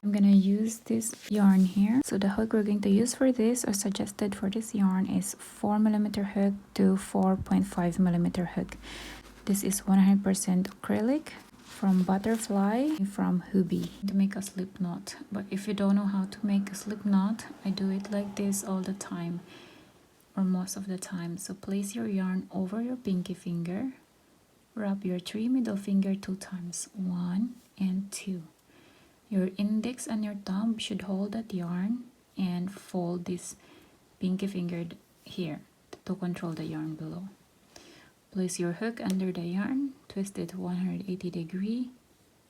I'm gonna use this yarn here. So the hook we're going to use for this, or suggested for this yarn, is 4mm hook to 4.5mm hook. This is 100% acrylic from Butterfly from Hubie to make a slip knot. But if you don't know how to make a slip knot, I do it like this all the time, or most of the time. So place your yarn over your pinky finger, wrap your 3 middle finger 2 times, 1 and 2. Your index and your thumb should hold that yarn and fold this pinky finger here to control the yarn below. Place your hook under the yarn, twist it 180 degree,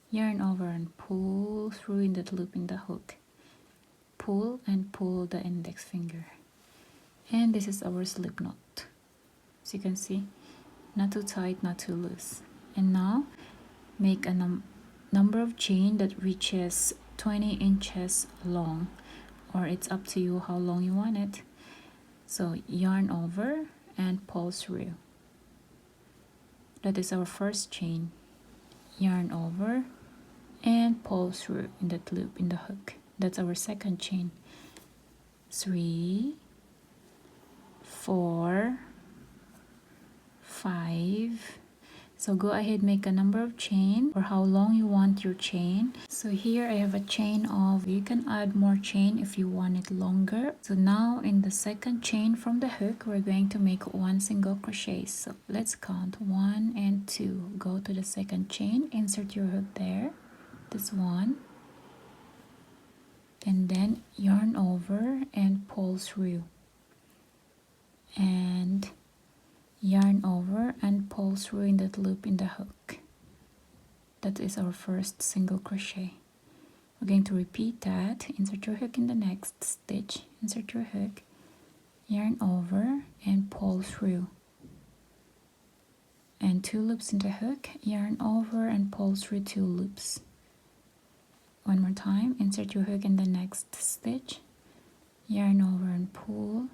yarn over and pull through in that loop in the hook. Pull and pull the index finger. And this is our slip knot. As you can see, not too tight, not too loose. And now make a number of chain that reaches 20 inches long, or it's up to you how long you want it. So yarn over and pull through. That is our first chain. Yarn over and pull through in that loop in the hook. That's our second chain. 3, 4, 5. So go ahead, make a number of chain for how long you want your chain. So here I have a chain of, you can add more chain if you want it longer. So now in the second chain from the hook, we're going to make 1 single crochet. So let's count 1 and 2. Go to the second chain, insert your hook there, this one, and then yarn over and pull through, and yarn over and pull through in that loop in the hook. That is our first single crochet. We're going to repeat that. Insert your hook in the next stitch, insert your hook, yarn over and pull through, and 2 loops in the hook, yarn over and pull through 2 loops. One more time, insert your hook in the next stitch, yarn over and pull,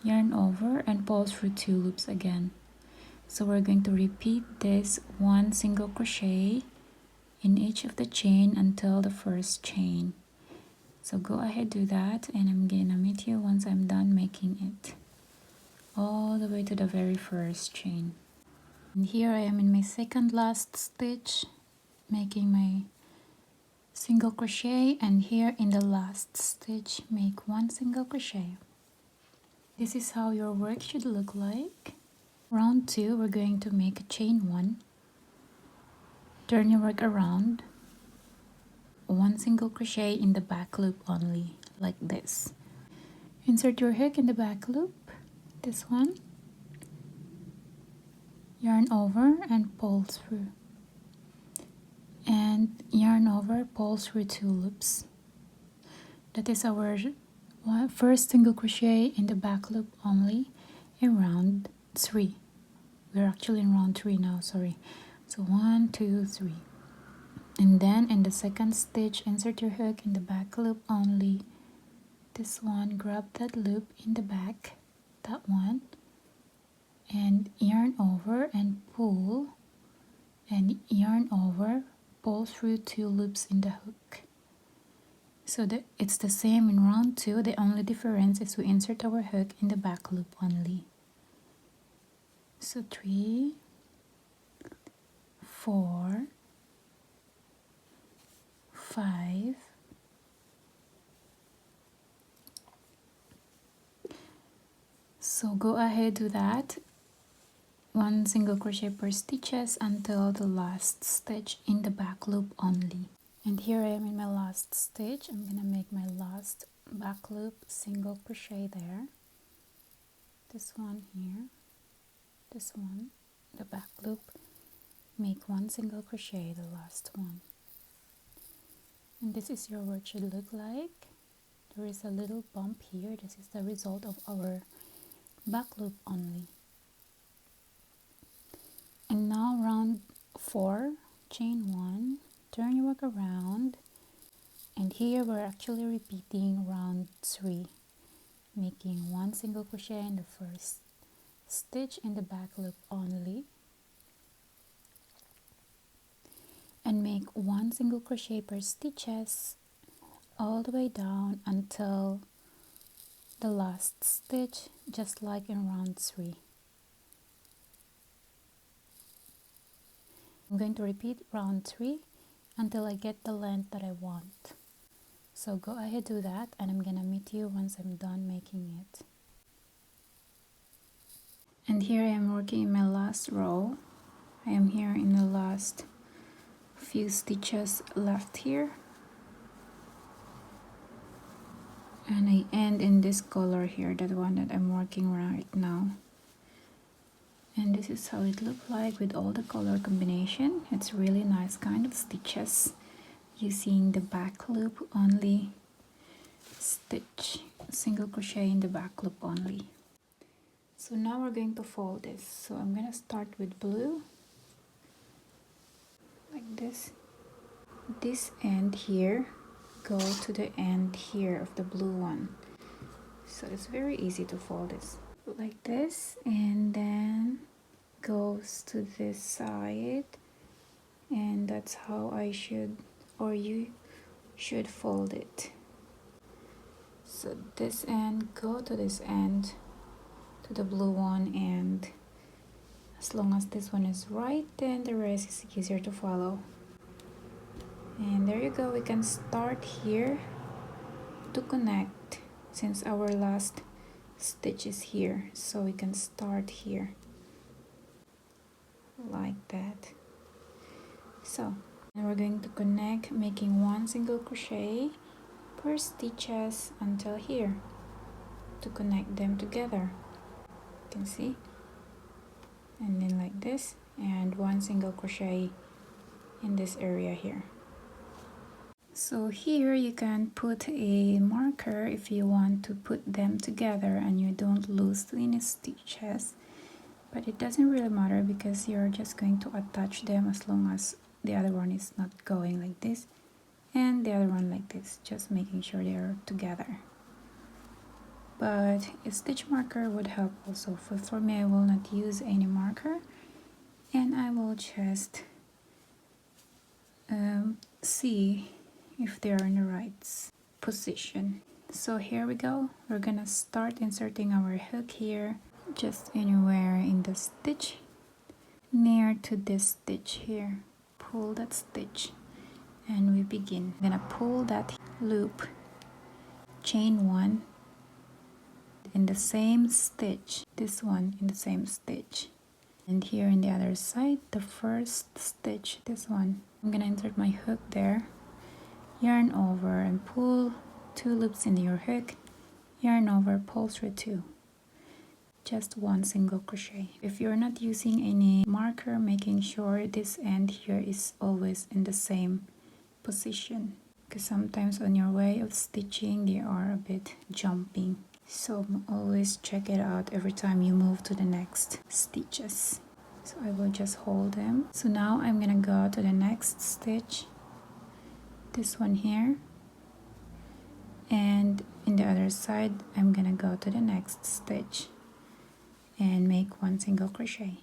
yarn over and pull through 2 loops again. So we're going to repeat this 1 single crochet in each of the chain until the first chain. So go ahead, do that, and I'm gonna meet you once I'm done making it all the way to the very first chain. And here I am in my second last stitch, making my single crochet, and here in the last stitch make 1 single crochet. This is how your work should look like. Round 2, we're going to make a chain 1, turn your work around, 1 single crochet in the back loop only, like this. Insert your hook in the back loop, this one, yarn over and pull through, and yarn over, pull through 2 loops. That is our first single crochet in the back loop only in round 3. We're actually in round 3 now, sorry. So 1, 2, 3. And then in the second stitch, insert your hook in the back loop only, this one, grab that loop in the back, that one, and yarn over and pull, and yarn over, pull through 2 loops in the hook. So it's the same in round 2, the only difference is we insert our hook in the back loop only. So 3, 4, 5, 6. So go ahead, do that. 1 single crochet per stitches until the last stitch in the back loop only. And here I am in my last stitch. I'm gonna make my last back loop single crochet there. This one here, this one, the back loop, make 1 single crochet, the last one. And this is your work should look like. There is a little bump here. This is the result of our back loop only. And now round 4, chain 1, turn your work around, and here we're actually repeating round 3, making 1 single crochet in the first stitch in the back loop only, and make make one single crochet per stitches all the way down until the last stitch, just like in round 3. I'm going to repeat round 3 until I get the length that I want. So go ahead, do that, and I'm gonna meet you once I'm done making it. And here I am working in my last row. I am here in the last few stitches left here, and I end in this color here, that one that I'm working right now. And this is how it looks like with all the color combination. It's really nice kind of stitches using the back loop only stitch, single crochet in the back loop only. So now we're going to fold this. So I'm gonna start with blue like this end here go to the end here of the blue one. So it's very easy to fold this like this, and then goes to this side, and that's how I should, or you should fold it. So this end go to this end, to the blue one, and as long as this one is right, then the rest is easier to follow. And there you go, we can start here to connect, since our last stitch is here, so we can start here like that. So and we're going to connect, making one single crochet per stitches until here to connect them together. You can see, and then like this, and one single crochet in this area here. So here you can put a marker if you want to put them together and you don't lose any stitches, but it doesn't really matter because you're just going to attach them as long as the other one is not going like this and the other one like this, just making sure they're together. But a stitch marker would help also. For me, I will not use any marker, and I will just see if they are in the right position. So here we go, we're gonna start inserting our hook here, just anywhere in the stitch near to this stitch here. Pull that stitch and we begin. I'm gonna pull that loop, chain 1 in the same stitch, this one in the same stitch, and here in the other side, the first stitch, this one. I'm gonna insert my hook there, yarn over and pull 2 loops in your hook, yarn over, pull through 2, just one single crochet. If you're not using any marker, making sure this end here is always in the same position, because sometimes on your way of stitching they are a bit jumping, so always check it out every time you move to the next stitches. So I will just hold them. So now I'm gonna go to the next stitch, this one here, and in the other side I'm gonna go to the next stitch and make one single crochet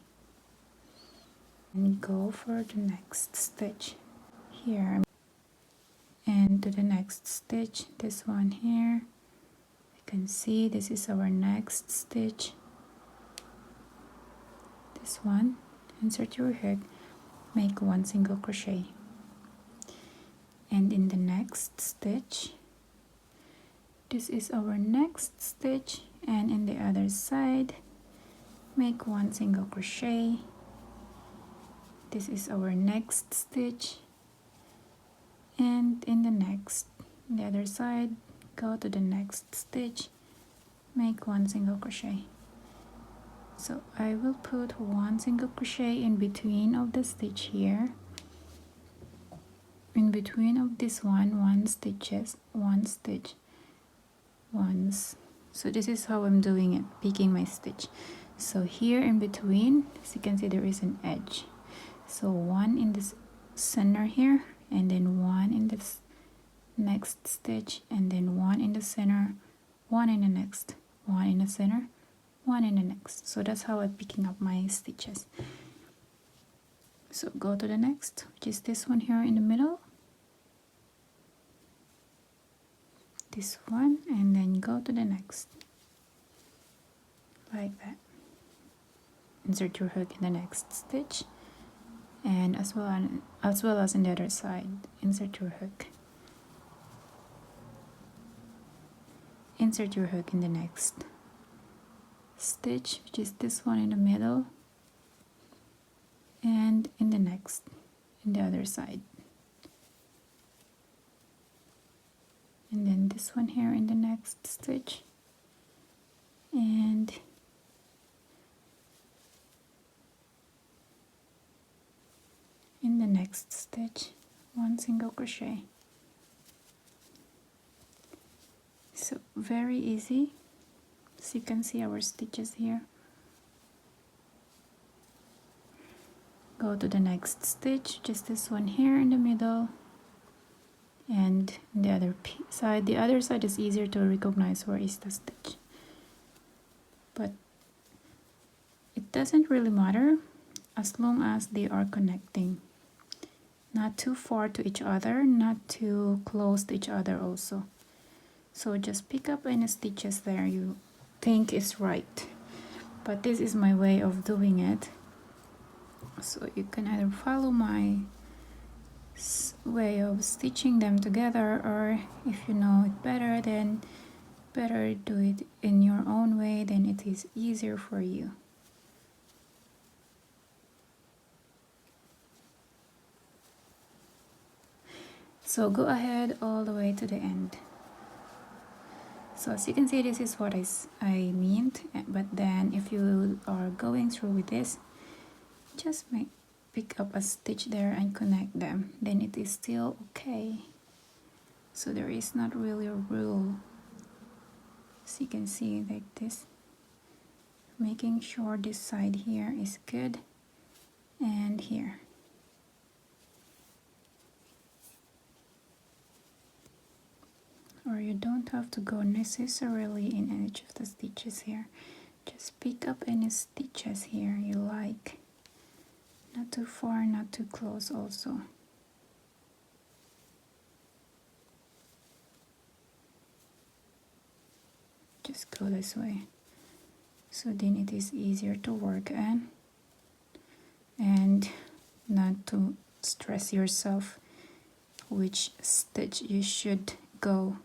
and go for the next stitch here, and to the next stitch, this one here. You can see this is our next stitch, this one. Insert your hook, make one single crochet, and in the next stitch, this is our next stitch, and in the other side make one single crochet. This is our next stitch, and in the other side, go to the next stitch, make one single crochet. So I will put one single crochet in between of the stitch here, in between of this one stitches, one stitch once. So this is how I'm doing it, picking my stitch. So here in between, as you can see, there is an edge, so one in this center here, and then one in this next stitch, and then one in the center, one in the next, one in the center, one in the next. So that's how I'm picking up my stitches. So go to the next, which is this one here in the middle, this one, and then go to the next, like that. Insert your hook in the next stitch, and as well as in the other side, insert your hook. Insert your hook in the next stitch, which is this one in the middle, and in the next, in the other side. And then this one here in the next stitch, and in the next stitch, one single crochet. So very easy. So you can see our stitches here. Go to the next stitch, just this one here in the middle, and the other side. The other side is easier to recognize where is the stitch, but it doesn't really matter as long as they are connecting, not too far to each other, not too close to each other also. So just pick up any stitches there you think is right, but this is my way of doing it, so you can either follow my way of stitching them together, or if you know it better, then better do it in your own way, then it is easier for you. So go ahead all the way to the end. So as you can see, this is what I meant, but then if you are going through with this, just pick up a stitch there and connect them, then it is still okay. So there is not really a rule. So you can see like this, making sure this side here is good, and here. Or you don't have to go necessarily in each of the stitches here. Just pick up any stitches here you like. Not too far, not too close also. Just go this way. So then it is easier to work on and not to stress yourself which stitch you should go.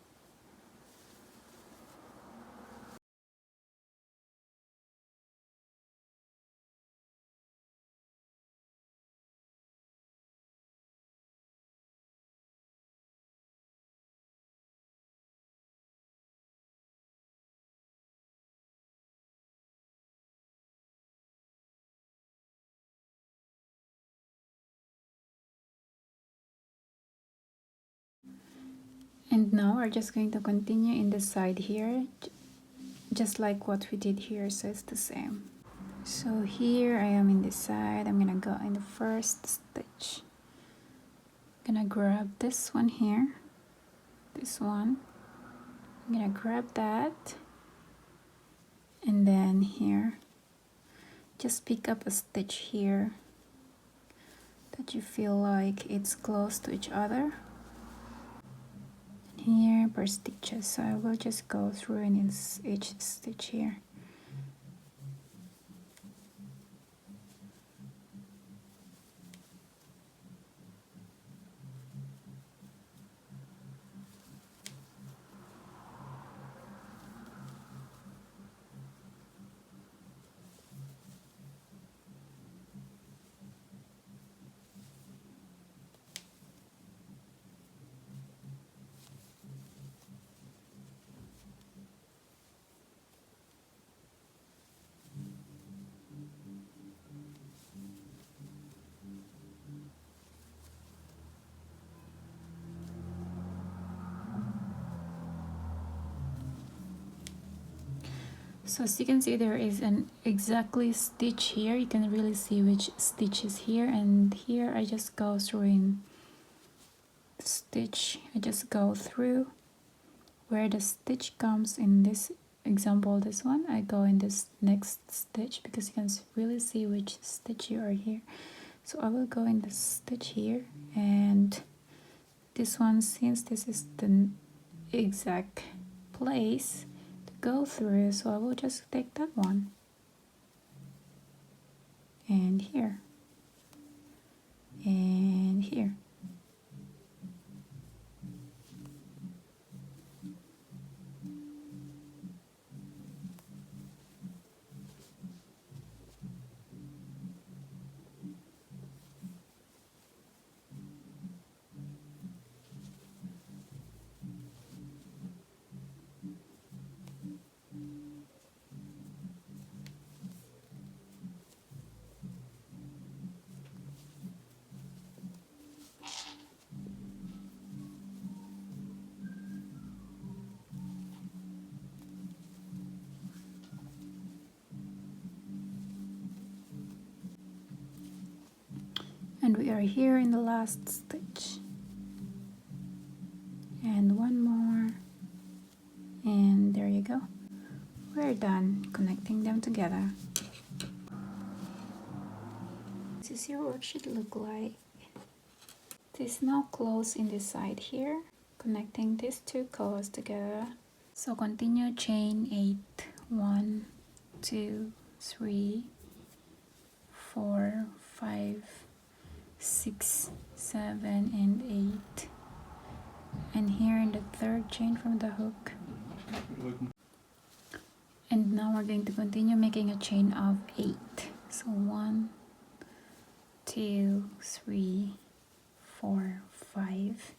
And now we're just going to continue in the side here, just like what we did here, so it's the same. So here I am in this side, I'm gonna go in the first stitch. I'm gonna grab this one here, this one. I'm gonna grab that, and then here, just pick up a stitch here that you feel like it's close to each other. Here per stitches, so I will just go through in each stitch here. So as you can see, there is an exactly stitch here. You can really see which stitch is here, and here I just go through in stitch. I just go through where the stitch comes in this example, this one. I go in this next stitch because you can really see which stitch you are here. So I will go in the stitch here, and this one, since this is the exact place to go through, so I will just take that one, and here, and here. And we are here in the last stitch, and one more, and there you go, we're done connecting them together. This is your work should look like. It is now closed in this side here, connecting these two colors together. So continue chain 8, 1, 2, 3, 4, 5, 6, 7, and 8, and here in the third chain from the hook. And now we're going to continue making a chain of 8. So 1, 2, 3, 4, 5,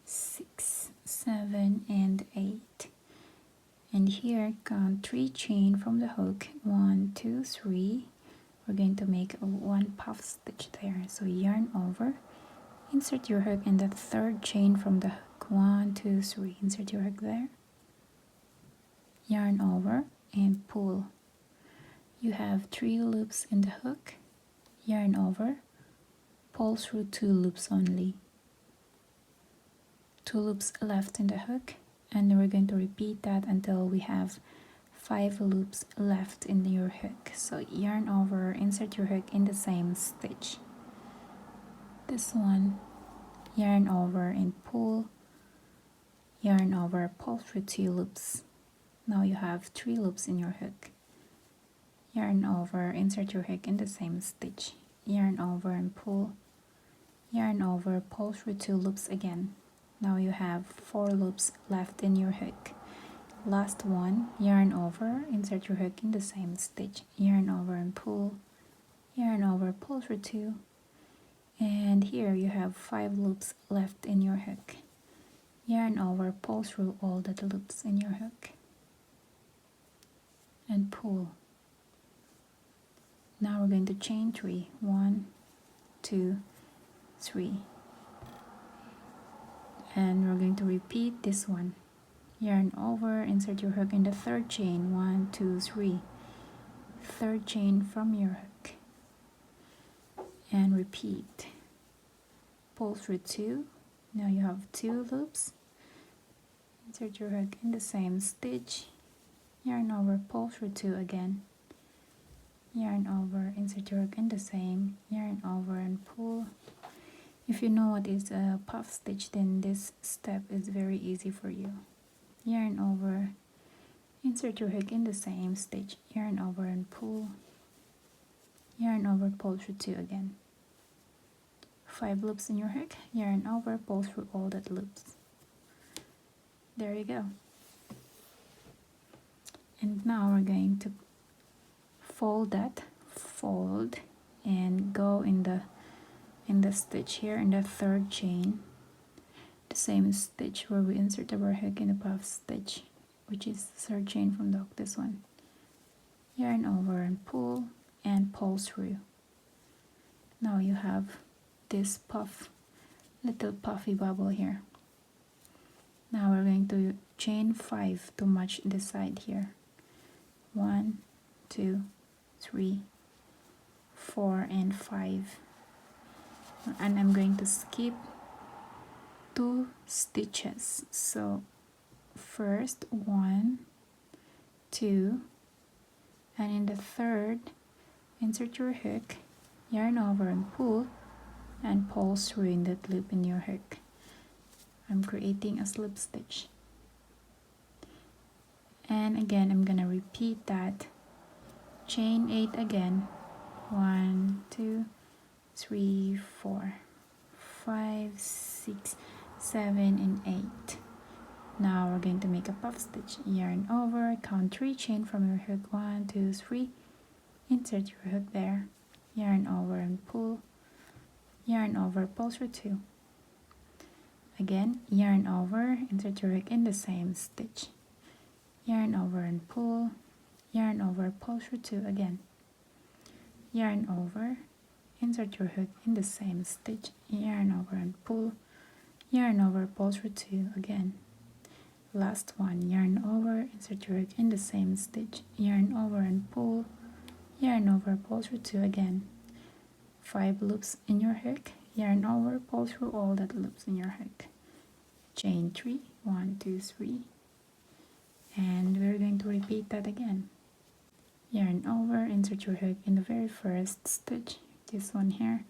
6, 7, and 8. And here count 3 chain from the hook. 1, 2, 3. We're going to make a 1 puff stitch there. So yarn over, insert your hook in the third chain from the hook. 1, 2, 3. Insert your hook there. Yarn over and pull. You have 3 loops in the hook. Yarn over, pull through 2 loops only. 2 loops left in the hook, and we're going to repeat that until we have 5 loops left in your hook. So yarn over, insert your hook in the same stitch. This one, yarn over and pull, yarn over, pull through 2 loops. Now you have 3 loops in your hook. Yarn over, insert your hook in the same stitch. Yarn over and pull, yarn over, pull through 2 loops again. Now you have 4 loops left in your hook. Last one, yarn over, insert your hook in the same stitch. Yarn over and pull, yarn over, pull through 2. And here you have 5 loops left in your hook. Yarn over, pull through all the loops in your hook. And pull. Now we're going to chain 3. 1, 2, 3. And we're going to repeat this one. Yarn over, insert your hook in the third chain. 1, 2, 3. Third chain from your hook. And repeat. Pull through 2. Now you have 2 loops. Insert your hook in the same stitch. Yarn over, pull through 2 again. Yarn over, insert your hook in the same, yarn over and pull. If you know what is a puff stitch, then this step is very easy for you. Yarn over, insert your hook in the same stitch, yarn over and pull. Yarn over, pull through 2 again. 5 loops in your hook, yarn over, pull through all that loops. There you go. And now we're going to fold and go in the stitch here in the third chain, the same stitch where we insert our hook in the puff stitch, which is the third chain from the hook. This one, yarn over and pull through. Now you have this little puffy bubble here. Now we're going to chain 5 to match this side here. 1, 2, 3, 4, and 5. And I'm going to skip 2 stitches. So first 1, 2, and in the third, insert your hook, yarn over and pull through in that loop in your hook. I'm creating a slip stitch, and again I'm gonna repeat that. Chain 8 again. 1 2 3 4 5 6 7 and 8. Now we're going to make a puff stitch. Yarn over, count 3, chain from your hook. 1 2 3, insert your hook there, yarn over and pull, yarn over, pull through 2. Again, yarn over, insert your hook in the same stitch, yarn over and pull, yarn over, pull through 2 again, yarn over, insert your hook in the same stitch, yarn over and pull, yarn over, pull through 2 again. Last one, yarn over, insert your hook in the same stitch, yarn over and pull, yarn over, pull through 2 again. 5 loops in your hook, yarn over, pull through all that loops in your hook, chain 3, 1 2 3, and we're going to repeat that again. Yarn over, insert your hook in the very first stitch, this one here,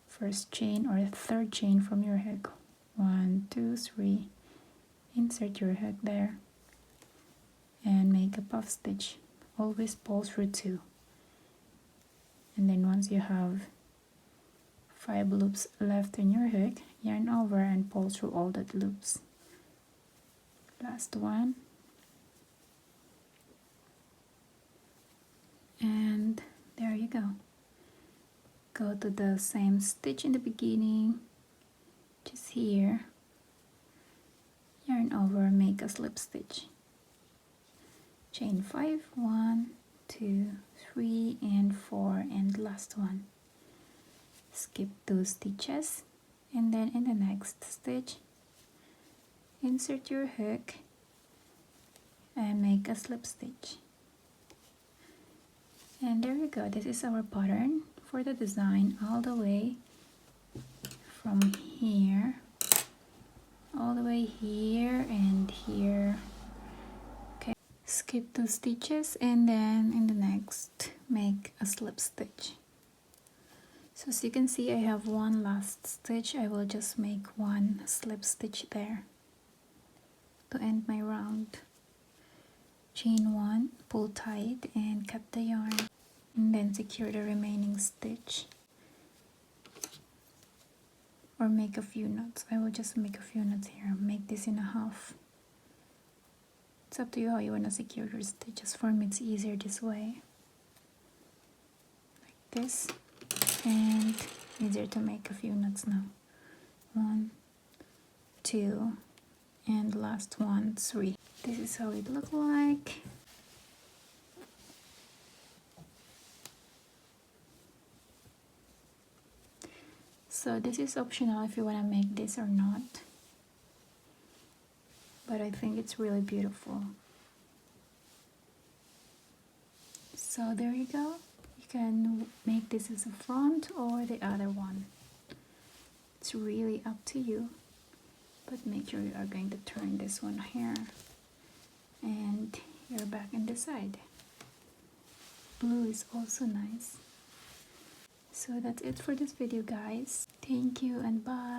first chain or third chain from your hook. 1 2 3, insert your hook there and make a puff stitch. Always pull through 2, and then once you have 5 loops left in your hook, yarn over and pull through all that loops. Last one, and there you go. Go to the same stitch in the beginning, just here, yarn over, make a slip stitch, chain 5, 1 2 3 and 4, and last one. Skip 2 stitches, and then in the next stitch insert your hook and make a slip stitch. And there you go. This is our pattern for the design, all the way from here all the way here and here. Okay, skip 2 stitches, and then in the next make a slip stitch. So as you can see, I have one last stitch. I will just make one slip stitch there to end my round. Chain 1, pull tight and cut the yarn, and then secure the remaining stitch, or make a few knots. I will just make a few knots here. Make this in a half. It's up to you how you want to secure your stitches. For me, it's easier this way, like this, and easier to make a few knots now. 1 2 and last one, 3. This is how it looks like. So this is optional if you want to make this or not, but I think it's really beautiful. So there you go. You can make this as a front or the other one. It's really up to you, but make sure you are going to turn this one here and your back and the side. Blue is also nice. So that's it for this video, guys. Thank you and bye.